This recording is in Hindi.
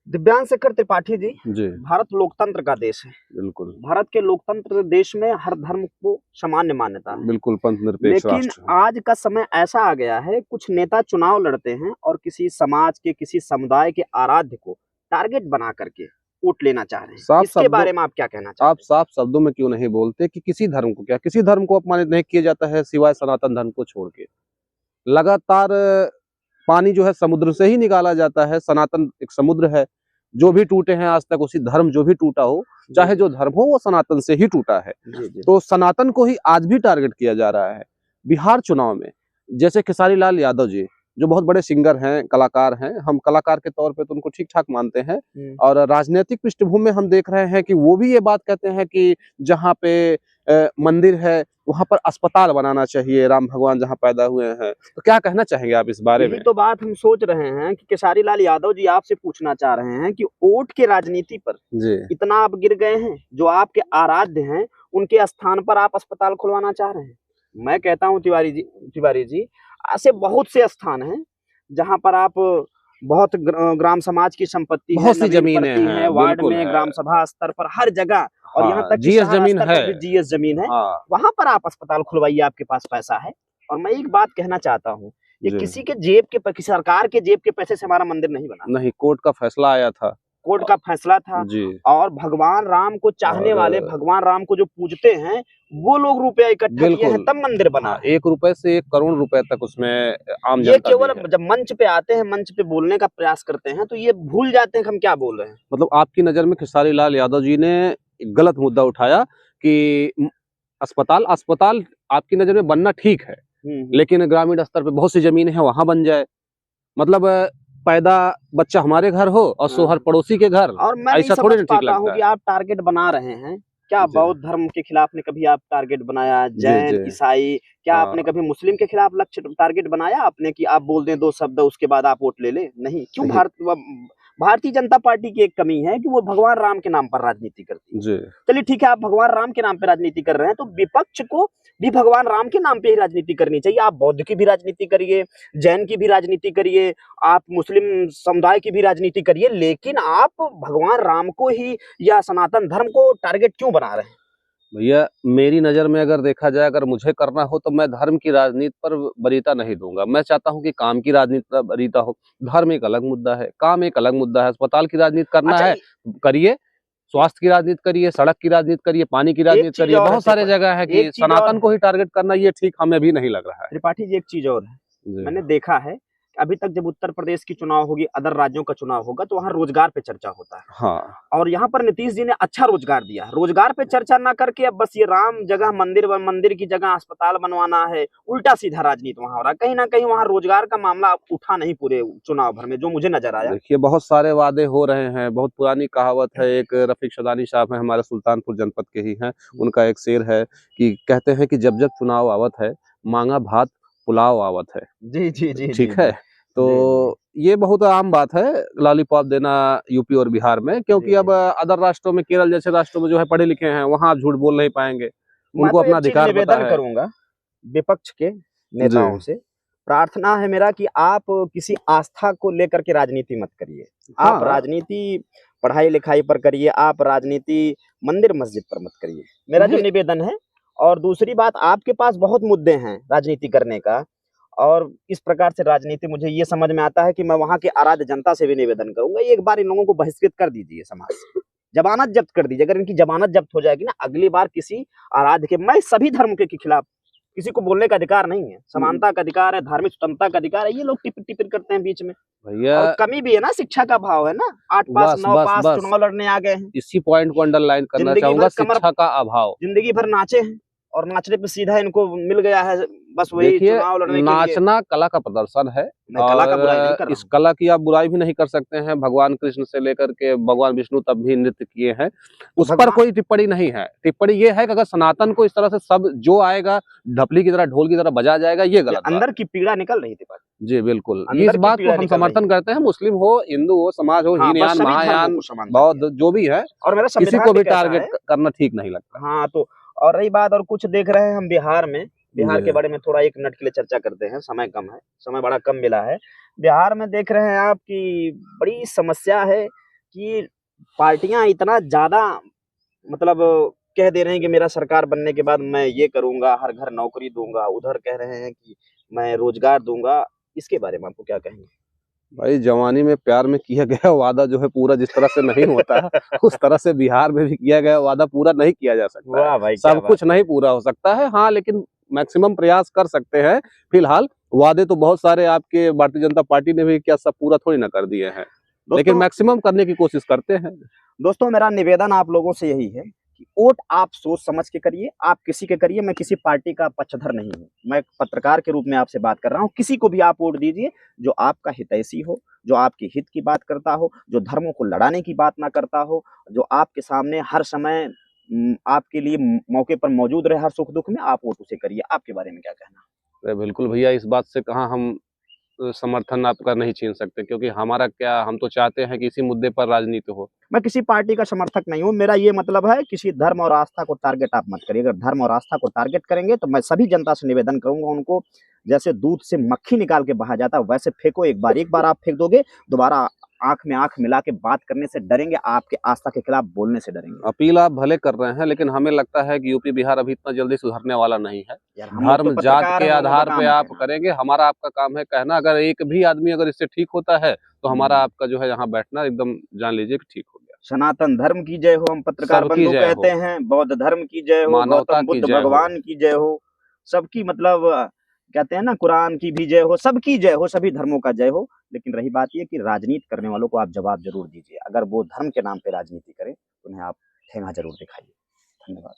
दिव्यांग शेखर त्रिपाठी जी, जी भारत लोकतंत्र का देश है। बिल्कुल भारत के लोकतंत्र देश में हर धर्म को सामान्य मान्यता है। बिल्कुल पंथ निरपेक्ष लेकिन राष्ट्र है। आज का समय ऐसा आ गया है, कुछ नेता चुनाव लड़ते हैं और किसी समाज के, किसी समुदाय के आराध्य को टारगेट बना करके वोट लेना चाह रहे हैं। इसके बारे में आप क्या कहना चाहते हैं? आप साफ शब्दों में क्यों नहीं बोलते कि किसी धर्म को, क्या किसी धर्म को अपमानित नहीं किया जाता है सिवाय सनातन धर्म को छोड़ के। लगातार पानी जो है समुद्र से ही निकाला जाता है। सनातन एक समुद्र है, जो भी टूटे हैं आज तक, उसी धर्म जो भी टूटा हो, चाहे जो धर्म हो, वो सनातन से ही टूटा है। तो सनातन को ही आज भी टारगेट किया जा रहा है। बिहार चुनाव में जैसे खेसारी लाल यादव जी, जो बहुत बड़े सिंगर हैं, कलाकार हैं, हम कलाकार के तौर पे तो उनको ठीक ठाक मानते हैं, और राजनीतिक पृष्ठभूमि में हम देख रहे हैं कि वो भी ये बात कहते हैं कि जहाँ पे मंदिर है वहां पर अस्पताल बनाना चाहिए, राम भगवान जहाँ पैदा हुए हैं। तो क्या कहना चाहेंगे आप इस बारे में? तो बात हम सोच रहे हैं कि खेसारी लाल यादव जी आपसे पूछना चाह रहे हैं कि वोट के राजनीति पर जी इतना आप गिर गए हैं, जो आपके आराध्य हैं उनके स्थान पर आप अस्पताल खुलवाना चाह रहे हैं। मैं कहता हूं तिवारी जी ऐसे बहुत से स्थान हैं जहां पर आप बहुत ग्राम समाज की संपत्ति बहुत सी जमीनें हैं, वार्ड में, ग्राम सभा स्तर पर, हर जगह, और यहाँ तक जीएस जमीन है, जीएस जमीन है, वहां पर आप अस्पताल खुलवाइए, आपके पास पैसा है। और मैं एक बात कहना चाहता हूँ, ये किसी के जेब के, किसी सरकार के जेब के पैसे से हमारा मंदिर नहीं बना। नहीं, कोर्ट का फैसला आया था, कोर्ट का फैसला था जी। और भगवान राम को चाहने वाले, भगवान राम को जो पूजते हैं, वो लोग रुपया इकट्ठा किए हैं तब मंदिर बना। 1 रुपए से 1 करोड़ रुपए तक उसमें आम जनता, ये केवल जब मंच पे आते हैं, मंच पे बोलने का प्रयास करते हैं, तो ये भूल जाते हैं कि हम क्या बोल रहे हैं। मतलब आपकी नजर में खेसारी लाल यादव जी ने गलत मुद्दा उठाया कि अस्पताल आपकी नजर में बनना ठीक है, लेकिन ग्रामीण स्तर पे बहुत सी जमीन है, वहां बन जाए। मतलब पैदा बच्चा हमारे घर हो और सोहर पड़ोसी के घर, और मैं ऐसा थोड़ी ठीक लगता है कि आप टारगेट बना रहे हैं। क्या बौद्ध धर्म के खिलाफ ने कभी आप टारगेट बनाया? जैन, ईसाई, क्या आपने कभी मुस्लिम के खिलाफ लक्ष्य टारगेट बनाया आपने कि आप बोल दें 2 शब्द उसके बाद आप वोट ले ले? नहीं। क्यों? भारतीय जनता पार्टी की एक कमी है कि वो भगवान राम के नाम पर राजनीति करती है। चलिए ठीक है, आप भगवान राम के नाम पे राजनीति कर रहे हैं, तो विपक्ष को भी भगवान राम के नाम पे ही राजनीति करनी चाहिए। आप बौद्ध की भी राजनीति करिए, जैन की भी राजनीति करिए, आप मुस्लिम समुदाय की भी राजनीति करिए, लेकिन आप भगवान राम को ही या सनातन धर्म को टारगेट क्यों बना रहे हैं? भैया मेरी नजर में अगर देखा जाए, अगर मुझे करना हो तो मैं धर्म की राजनीति पर वरीयता नहीं दूंगा। मैं चाहता हूं कि काम की राजनीति पर वरीयता हो। धर्म एक अलग मुद्दा है, काम एक अलग मुद्दा है। अस्पताल की राजनीति करना है, करिए। स्वास्थ्य की राजनीति करिए, सड़क की राजनीति करिए, पानी की राजनीति करिए। बहुत सारे जगह है कि सनातन को ही टारगेट करना ये ठीक हमें भी नहीं लग रहा है। त्रिपाठी जी, एक चीज और है, मैंने देखा है अभी तक जब उत्तर प्रदेश की चुनाव होगी, अदर राज्यों का चुनाव होगा, तो वहाँ रोजगार पे चर्चा होता है। हाँ। और यहाँ पर नीतीश जी ने अच्छा रोजगार दिया। रोजगार पे चर्चा ना करके अब बस ये राम जगह मंदिर की जगह अस्पताल बनवाना है, उल्टा सीधा राजनीति वहाँ हो रहा है। कहीं ना कहीं वहाँ रोजगार का मामला उठा नहीं पूरे चुनाव भर में, जो मुझे नजर आया। देखिए बहुत सारे वादे हो रहे हैं। बहुत पुरानी कहावत है, एक रफीक शदानी साहब है, हमारे सुल्तानपुर जनपद के ही हैं, उनका एक शेर है कि कहते हैं कि जब जब चुनाव आवत है, मांगा भात पुलाव आवत है। जी जी जी, ठीक है। तो ये बहुत आम बात है लॉलीपॉप देना यूपी और बिहार में, क्योंकि अब अदर राष्ट्रों में, केरल जैसे राष्ट्रों में जो है पढ़े लिखे हैं, वहां आप झूठ बोल नहीं पाएंगे। उनको अपना अधिकार पता है। निवेदन करूंगा विपक्ष के नेताओं से, प्रार्थना है मेरा कि आप किसी आस्था को लेकर के राजनीति मत करिए। आप राजनीति पढ़ाई लिखाई पर करिए, आप राजनीति मंदिर मस्जिद पर मत करिए, मेरा जो निवेदन है। और दूसरी बात, आपके पास बहुत मुद्दे हैं राजनीति करने का, और इस प्रकार से राजनीति मुझे ये समझ में आता है कि मैं वहां के आराध्य जनता से भी निवेदन करूंगा, एक बार इन लोगों को बहिष्कृत कर दीजिए समाज से, जमानत जब्त कर दीजिए। अगर इनकी जमानत जब्त हो जाएगी ना, अगली बार किसी आराध्य के, मैं सभी धर्म के खिलाफ, किसी को बोलने का अधिकार नहीं है, समानता का अधिकार है, धार्मिक स्वतंत्रता का अधिकार है। ये लोग टिपिर टिपिर करते हैं बीच में भैया, और कमी भी है ना, शिक्षा का भाव है ना, 8 पास 9 पास चुनाव लड़ने आ गए हैं। इसी पॉइंट को अंडरलाइन करना चाहूंगा, शिक्षा का अभाव। जिंदगी भर नाचे हैं और नाचने पे सीधा इनको मिल गया है बस वही चुनाव लड़ने के लिए। नाचना कला का प्रदर्शन है, कला का बुराई नहीं कर रहा। इस कला की आप बुराई भी नहीं कर सकते हैं। भगवान कृष्ण से लेकर के भगवान विष्णु तब भी नृत्य किए हैं, उस पर कोई टिप्पणी नहीं है। टिप्पणी ये है कि अगर सनातन को इस तरह से सब जो आएगा ढपली की तरह, ढोल की तरह बजा जाएगा, ये गलत। अंदर की पीड़ा निकल रही थी। जी बिल्कुल, इस बात को हम समर्थन करते हैं। मुस्लिम हो, हिंदू हो, समाज हो, हीनयान, महायान, बौद्ध जो भी है, और मेरा किसी को भी टारगेट करना ठीक नहीं लगता। हाँ, तो और रही बात, और कुछ देख रहे हैं हम बिहार में, बिहार के बारे में थोड़ा 1 मिनट के लिए चर्चा करते हैं, समय कम है, समय बड़ा कम मिला है। बिहार में देख रहे हैं आप कि बड़ी समस्या है कि पार्टियां इतना ज्यादा मतलब कह दे रहे हैं कि मेरा सरकार बनने के बाद मैं ये करूंगा, हर घर नौकरी दूंगा, उधर कह रहे हैं कि मैं रोजगार दूंगा। इसके बारे में आपको क्या कहेंगे? भाई जवानी में प्यार में किया गया वादा जो है पूरा जिस तरह से नहीं होता है उस तरह से बिहार में भी किया गया वादा पूरा नहीं किया जा सकता है। वाह भाई, क्या सब बात कुछ है। नहीं पूरा हो सकता है, हाँ, लेकिन मैक्सिमम प्रयास कर सकते हैं। फिलहाल वादे तो बहुत सारे आपके भारतीय जनता पार्टी ने भी किया, सब पूरा थोड़ी ना कर दिए हैं, लेकिन दोस्तों मैक्सिमम करने की कोशिश करते हैं। दोस्तों मेरा निवेदन आप लोगों से यही है कि वोट आप सोच समझ के करिए, आप किसी के करिए। मैं किसी पार्टी का पक्षधर नहीं हूँ, मैं एक पत्रकार के रूप में आपसे बात कर रहा हूँ। किसी को भी आप वोट दीजिए जो आपका हितैषी हो, जो आपके हित की बात करता हो, जो धर्मों को लड़ाने की बात ना करता हो, जो आपके सामने हर समय आपके लिए मौके पर मौजूद रहे हर सुख दुख में, आप वोट उसे करिए। आपके बारे में क्या कहना? अरे बिल्कुल भैया, इस बात से कहाँ हम समर्थन आपका नहीं छीन सकते, क्योंकि हमारा क्या, हम तो चाहते हैं कि इसी मुद्दे पर राजनीति हो। मैं किसी पार्टी का समर्थक नहीं हूँ। मेरा ये मतलब है, किसी धर्म और आस्था को टारगेट आप मत करिए। अगर धर्म और आस्था को टारगेट करेंगे तो मैं सभी जनता से निवेदन करूंगा, उनको जैसे दूध से मक्खी निकाल के बहा जाता है वैसे फेंको। एक बार आप फेंक दोगे, दोबारा आंख में आंख मिला के बात करने से डरेंगे, आपके आस्था के खिलाफ बोलने से डरेंगे। अपील आप भले कर रहे हैं, लेकिन हमें लगता है कि यूपी बिहार अभी इतना जल्दी सुधरने वाला नहीं है। यार हम लोग तो धर्म जात पत्रकार के हैं, हमें तो आधार काम पे है आप कहना। करेंगे, हमारा आपका काम है कहना। अगर एक भी आदमी अगर इससे ठीक होता है तो हमारा हम्म। आपका जो है यहाँ बैठना एकदम जान लीजिए कि ठीक हो गया। सनातन धर्म की जय हो, हम पत्रकार सबकी बंधु जय कहते हो, हैं। बौद्ध धर्म की जय हो, मानवता गौतम की बुद्ध जय हो। भगवान की जय हो, सबकी मतलब कहते हैं ना, कुरान की भी जय हो, सबकी जय हो, सभी धर्मों का जय हो। लेकिन रही बात ये कि राजनीति करने वालों को आप जवाब जरूर दीजिए। अगर वो धर्म के नाम पे राजनीति करें तो उन्हें आप ठेंगा जरूर दिखाइए। धन्यवाद।